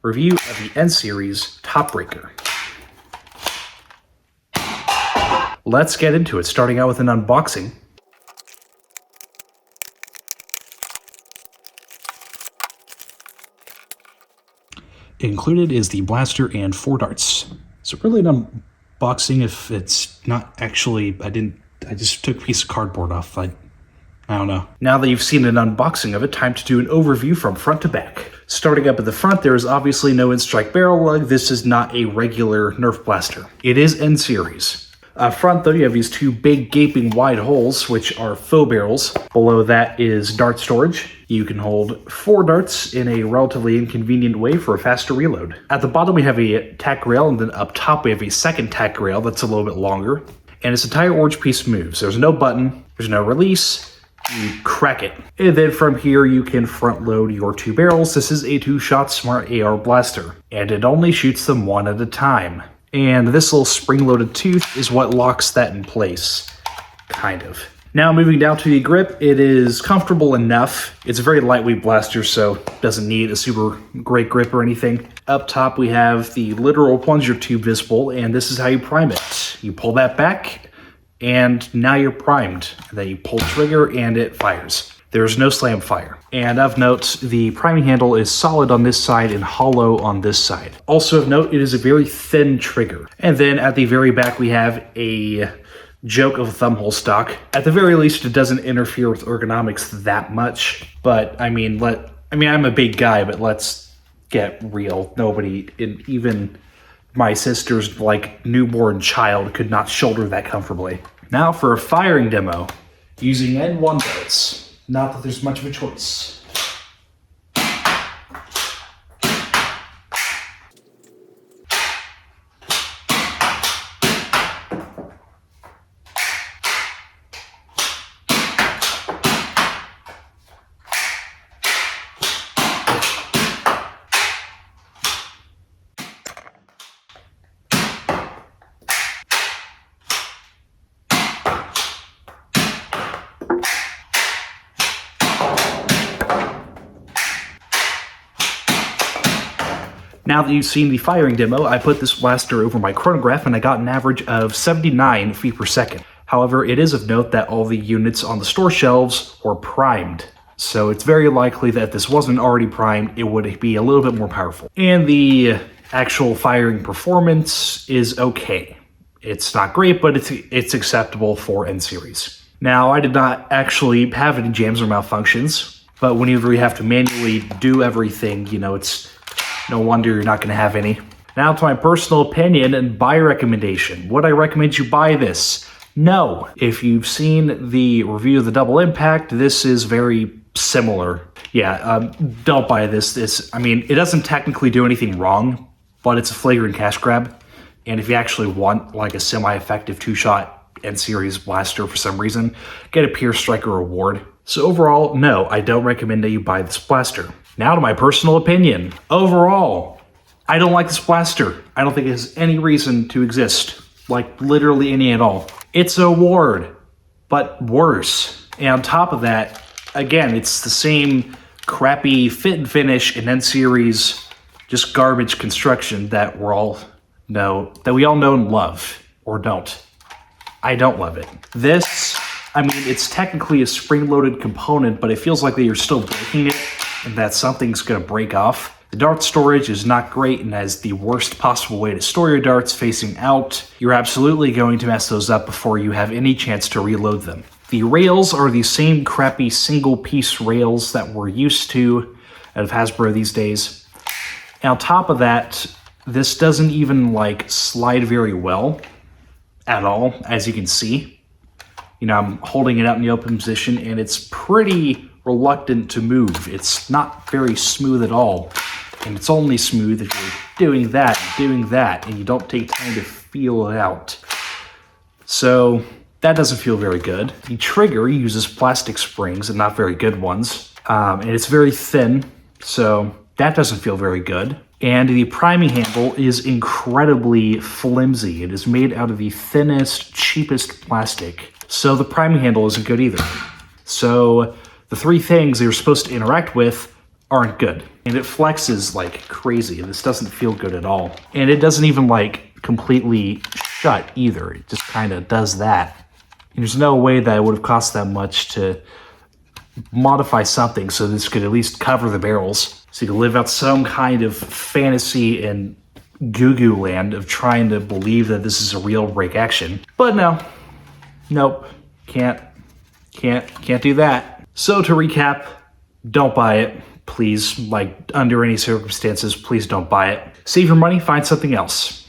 review of the N-Series Topbreaker. Let's get into it, starting out with an unboxing. Included is the blaster and 4 darts. So really an unboxing if it's not actually, I just took a piece of cardboard off. I don't know. Now that you've seen an unboxing of it, time to do an overview from front to back. Starting up at the front, there is obviously no N-Strike barrel lug. This is not a regular Nerf blaster. It is N-Series. Up front, though, you have these 2 big gaping wide holes, which are faux barrels. Below that is dart storage. You can hold 4 darts in a relatively inconvenient way for a faster reload. At the bottom, we have a tack rail, and then up top, we have a second tack rail that's a little bit longer. And this entire orange piece moves. There's no button, there's no release. You crack it. And then from here, you can front load your 2 barrels. This is a 2-shot smart AR blaster, and it only shoots them 1 at a time. And this little spring-loaded tooth is what locks that in place, kind of. Now moving down to the grip, it is comfortable enough. It's a very lightweight blaster, so it doesn't need a super great grip or anything. Up top we have the literal plunger tube visible, and this is how you prime it. You pull that back, and now you're primed. And then you pull the trigger, and it fires. There's no slam fire. And of note, the priming handle is solid on this side and hollow on this side. Also of note, it is a very thin trigger. And then at the very back, we have a joke of a thumbhole stock. At the very least, it doesn't interfere with ergonomics that much. But I mean, I'm a big guy, but let's get real. Nobody, even my sister's newborn child, could not shoulder that comfortably. Now for a firing demo using N1 darts. Not that there's much of a choice. Now that you've seen the firing demo, I put this blaster over my chronograph and I got an average of 79 feet per second. However, it is of note that all the units on the store shelves were primed. So it's very likely that if this wasn't already primed, it would be a little bit more powerful. And the actual firing performance is okay. It's not great, but it's acceptable for N-Series. Now, I did not actually have any jams or malfunctions, but whenever you have to manually do everything, it's no wonder you're not going to have any. Now to my personal opinion and buy recommendation. Would I recommend you buy this? No. If you've seen the review of the Double Impact, this is very similar. Yeah, don't buy this. It doesn't technically do anything wrong, but it's a flagrant cash grab. And if you actually want a semi-effective 2-shot N-Series blaster for some reason, get a Peer Striker award. So overall, no, I don't recommend that you buy this blaster. Now to my personal opinion. Overall, I don't like this blaster. I don't think it has any reason to exist. Literally any at all. It's a award, but worse. And on top of that, again, it's the same crappy fit and finish and N-Series, just garbage construction that we all know and love, or don't. I don't love it. This, it's technically a spring-loaded component, but it feels like that you're still breaking it, and that something's going to break off. The dart storage is not great and has the worst possible way to store your darts facing out. You're absolutely going to mess those up before you have any chance to reload them. The rails are the same crappy single-piece rails that we're used to out of Hasbro these days. And on top of that, this doesn't even slide very well at all, as you can see. I'm holding it out in the open position and it's pretty reluctant to move. It's not very smooth at all. And it's only smooth if you're doing that, and you don't take time to feel it out. So that doesn't feel very good. The trigger uses plastic springs and not very good ones. And it's very thin, so that doesn't feel very good. And the priming handle is incredibly flimsy. It is made out of the thinnest, cheapest plastic. So the priming handle isn't good either. So the 3 things they're supposed to interact with aren't good. And it flexes like crazy. This doesn't feel good at all. And it doesn't even like completely shut either. It just kind of does that. And there's no way that it would have cost that much to modify something so this could at least cover the barrels. So you can live out some kind of fantasy and goo-goo land of trying to believe that this is a real break action. But no. Nope. Can't do that. So to recap, don't buy it. Please, like, under any circumstances, please don't buy it. Save your money, find something else.